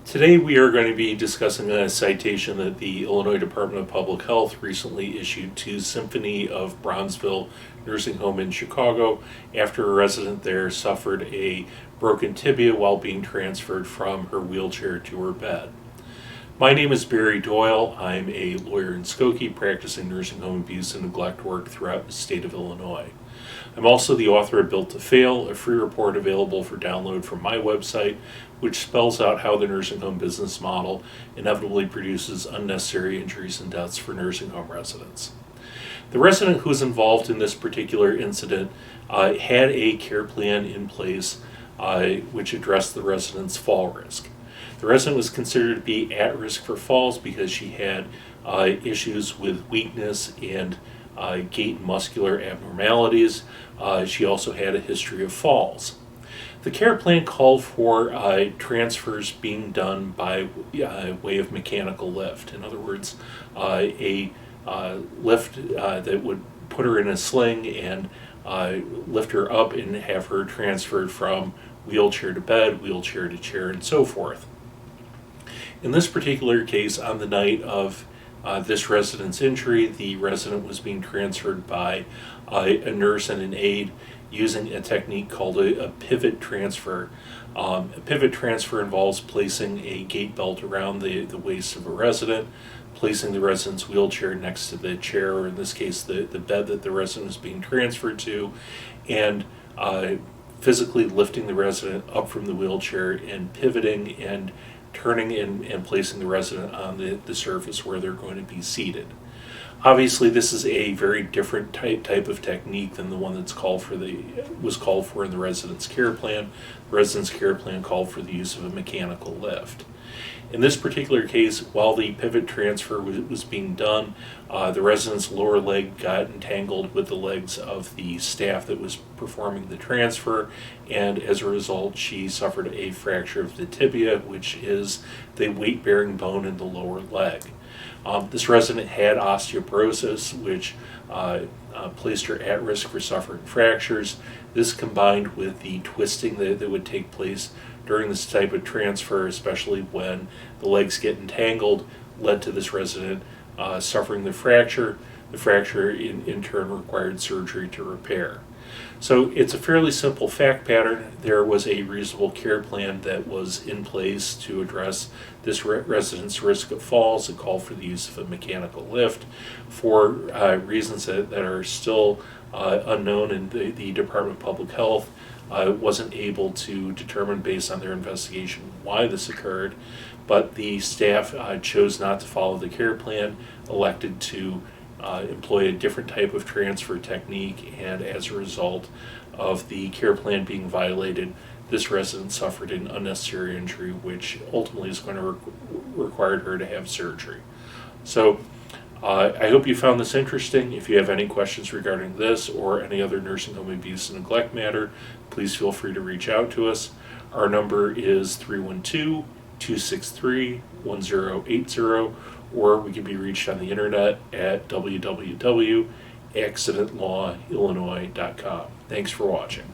Today we are going to be discussing a citation that the Illinois Department of Public Health recently issued to Symphony of Bronzeville Nursing Home in Chicago after a resident there suffered a broken tibia while being transferred from her wheelchair to her bed. My name is Barry Doyle. I'm a lawyer in Skokie practicing nursing home abuse and neglect work throughout the state of Illinois. I'm also the author of Built to Fail, a free report available for download from my website, which spells out how the nursing home business model inevitably produces unnecessary injuries and deaths for nursing home residents. The resident who was involved in this particular incident had a care plan in place which addressed the resident's fall risk. The resident was considered to be at risk for falls because she had issues with weakness and gait and muscular abnormalities. She also had a history of falls. The care plan called for transfers being done by way of mechanical lift. In other words, a lift that would put her in a sling and lift her up and have her transferred from wheelchair to bed, wheelchair to chair, and so forth. In this particular case, on the night of this resident's injury, the resident was being transferred by a nurse and an aide using a technique called a pivot transfer. A pivot transfer involves placing a gait belt around the waist of a resident, placing the resident's wheelchair next to the chair, or in this case the bed that the resident is being transferred to, and physically lifting the resident up from the wheelchair and pivoting and turning and placing the resident on the surface where they're going to be seated. Obviously, this is a very different type of technique than the one that's was called for in the resident's care plan. The resident's care plan called for the use of a mechanical lift. In this particular case, while the pivot transfer was being done, the resident's lower leg got entangled with the legs of the staff that was performing the transfer, and as a result, she suffered a fracture of the tibia, which is the weight-bearing bone in the lower leg. This resident had osteoporosis, which placed her at risk for suffering fractures. This, combined with the twisting that would take place during this type of transfer, especially when the legs get entangled, led to this resident suffering the fracture. The fracture in turn required surgery to repair. So it's a fairly simple fact pattern. There was a reasonable care plan that was in place to address this resident's risk of falls. It called for the use of a mechanical lift for reasons that are still unknown, and the Department of Public Health wasn't able to determine based on their investigation why this occurred, but the staff chose not to follow the care plan, elected to employ a different type of transfer technique, and as a result of the care plan being violated, this resident suffered an unnecessary injury, which ultimately is going to require her to have surgery. So I hope you found this interesting. If you have any questions regarding this or any other nursing home abuse and neglect matter, please feel free to reach out to us. Our number is 312-263-1080, or we can be reached on the internet at www.accidentlawillinois.com. Thanks for watching.